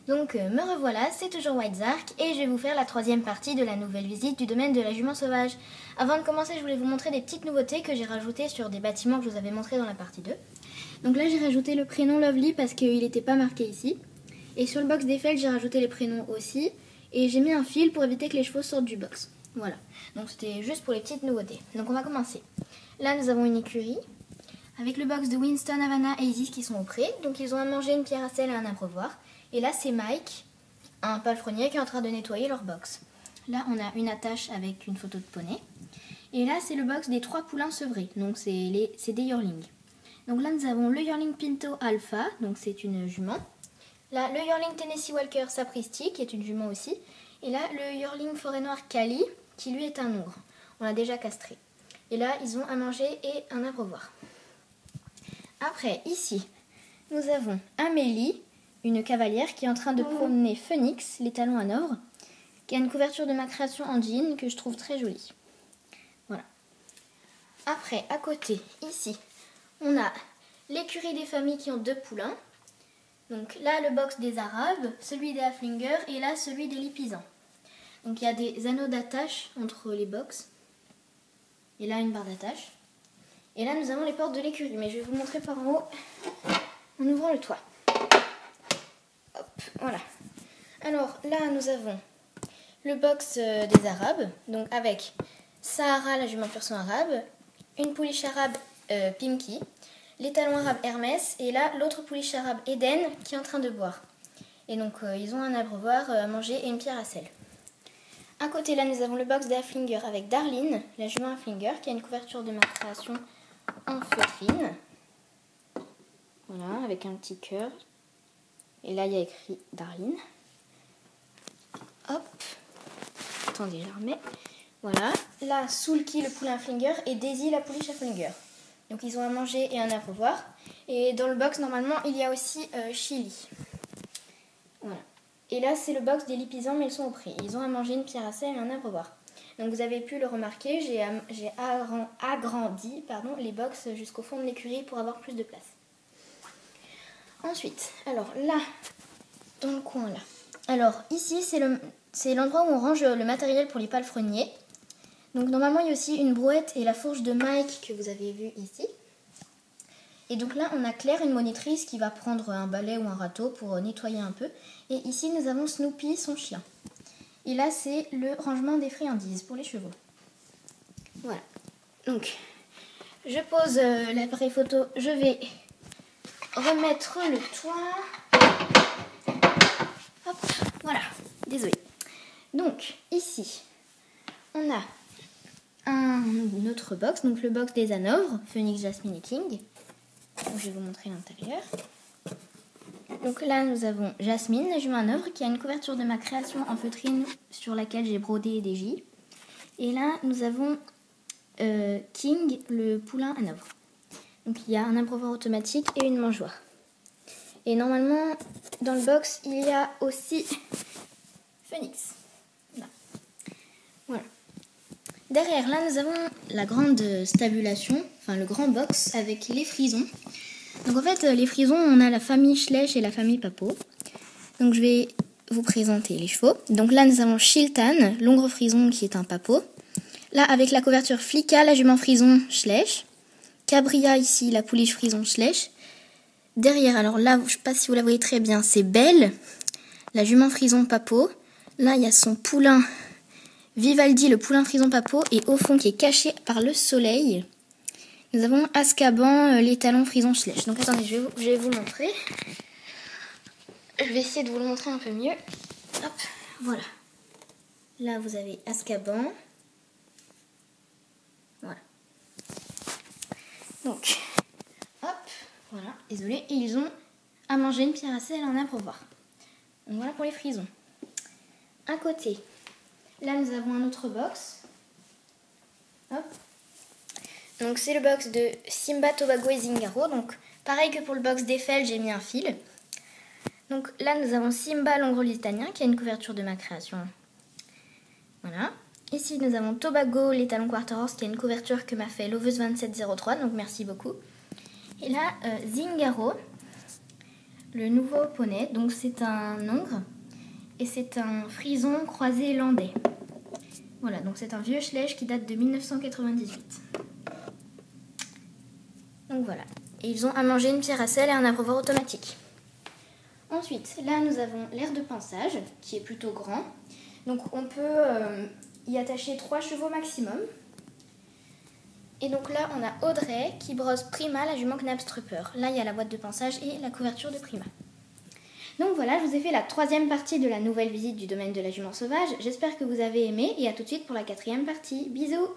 Donc me revoilà, c'est toujours White Zark et je vais vous faire la troisième partie de la nouvelle visite du domaine de la jument sauvage. Avant de commencer, je voulais vous montrer des petites nouveautés que j'ai rajoutées sur des bâtiments que je vous avais montrés dans la partie 2. Donc là j'ai rajouté le prénom Lovely parce qu'il n'était pas marqué ici. Et sur le box d'Eiffel j'ai rajouté les prénoms aussi. Et j'ai mis un fil pour éviter que les chevaux sortent du box. Voilà, donc c'était juste pour les petites nouveautés. Donc on va commencer. Là nous avons une écurie avec le box de Winston, Havana et Isis qui sont au pré. Donc ils ont à manger, une pierre à sel et un abreuvoir. Et là c'est Mike, un palefrenier qui est en train de nettoyer leur box. Là on a une attache avec une photo de poney. Et là c'est le box des 3 poulains sevrés, donc c'est des yearlings. Donc là nous avons le yearling Pinto Alpha, donc c'est une jument. Là le yearling Tennessee Walker Sapristi qui est une jument aussi. Et là le yearling forêt noire Cali qui lui est un ougre. On l'a déjà castré. Et là ils ont à manger et un abreuvoir. Après ici nous avons Amélie, une cavalière qui est en train de promener Phoenix, les talons à Novre, qui a une couverture de ma création en jean que je trouve très jolie. Voilà. Après, à côté, ici, on a l'écurie des familles qui ont 2 poulains. Donc là, le box des Arabes, celui des Haflinger et là, celui des Lipisans. Donc il y a des anneaux d'attache entre les box. Et là, une barre d'attache. Et là, nous avons les portes de l'écurie. Mais je vais vous montrer par en haut en ouvrant le toit. Hop, voilà. Alors là, nous avons le box des Arabes, donc avec Sahara, la jument pur sang arabe, une pouliche arabe Pimki, les talons arabes Hermès, et là, l'autre pouliche arabe Eden qui est en train de boire. Et donc, ils ont un abreuvoir à manger et une pierre à sel. À côté, là, nous avons le box des Haflinger avec Darlene, la jument Haflinger, qui a une couverture de ma création en feutrine. Voilà, avec un petit cœur. Et là, il y a écrit Darlene. Hop. Attendez, je la remets. Voilà. Là, Soulki, le poulain Haflinger, et Daisy, la pouliche Haflinger. Donc, ils ont à manger et un abreuvoir. Et dans le box, normalement, il y a aussi Chili. Voilà. Et là, c'est le box des Lipisans, mais ils sont au pré. Ils ont à manger, une pierre à sel et un abreuvoir. Donc, vous avez pu le remarquer, j'ai agrandi les box jusqu'au fond de l'écurie pour avoir plus de place. Ensuite, alors là, dans le coin là. Alors ici, c'est l'endroit où on range le matériel pour les palefreniers. Donc normalement, il y a aussi une brouette et la fourche de Mike que vous avez vu ici. Et donc là, on a Claire, une monitrice qui va prendre un balai ou un râteau pour nettoyer un peu. Et ici, nous avons Snoopy, son chien. Et là, c'est le rangement des friandises pour les chevaux. Voilà. Donc, je pose l'appareil photo. Je vais remettre le toit. Hop, voilà, désolée. Donc, ici, on a un autre box, donc le box des Hanovres, Phoenix, Jasmine et King. Donc, je vais vous montrer l'intérieur. Donc là, nous avons Jasmine, la jument Hanovre, qui a une couverture de ma création en feutrine sur laquelle j'ai brodé des gis. Et là, nous avons King, le poulain Hanovre. Donc il y a un abreuvoir automatique et une mangeoire. Et normalement, dans le box, il y a aussi Phoenix. Là. Voilà. Derrière, là, nous avons la grande stabulation, enfin le grand box avec les frisons. Donc en fait, les frisons, on a la famille Schleich et la famille Papo. Donc je vais vous présenter les chevaux. Donc là, nous avons Shiltan, l'ongre frison qui est un Papo. Là, avec la couverture Flicka, la jument frison Schleich. Cabria ici, la pouliche frison Schleich. Derrière, alors là, je ne sais pas si vous la voyez très bien, c'est Belle, la jument frison Papo. Là, il y a son poulain Vivaldi, le poulain frison Papo. Et au fond, qui est caché par le soleil, nous avons Azkaban, les talons frison Schleich. Donc attendez, je vais vous montrer. Je vais essayer de vous le montrer un peu mieux. Hop, voilà. Là, vous avez Azkaban. Voilà. Donc, hop, voilà, désolé. Et ils ont à manger, une pierre à sel et un abreuvoir. Donc voilà pour les frisons. À côté, là nous avons un autre box. Hop. Donc c'est le box de Simba, Tobago et Zingaro. Donc pareil que pour le box d'Eiffel, j'ai mis un fil. Donc là nous avons Simba, l'ongre lusitanien, qui a une couverture de ma création. Voilà. Ici, nous avons Tobago, les talons Quarter-Horse, qui a une couverture que m'a fait Loveuse2703, donc merci beaucoup. Et là, Zingaro, le nouveau poney. Donc c'est un hongre et c'est un frison croisé landais. Voilà, donc c'est un vieux Schlage qui date de 1998. Donc voilà. Et ils ont à manger une pierre à sel et un abreuvoir automatique. Ensuite, là nous avons l'aire de pansage qui est plutôt grand. Donc on peut y attacher 3 chevaux maximum. Et donc là on a Audrey qui brosse Prima, la jument Knabstrupper. Là il y a la boîte de pansage et la couverture de Prima. Donc voilà, je vous ai fait la 3e partie de la nouvelle visite du domaine de la jument sauvage. J'espère que vous avez aimé et à tout de suite pour la 4e partie. Bisous!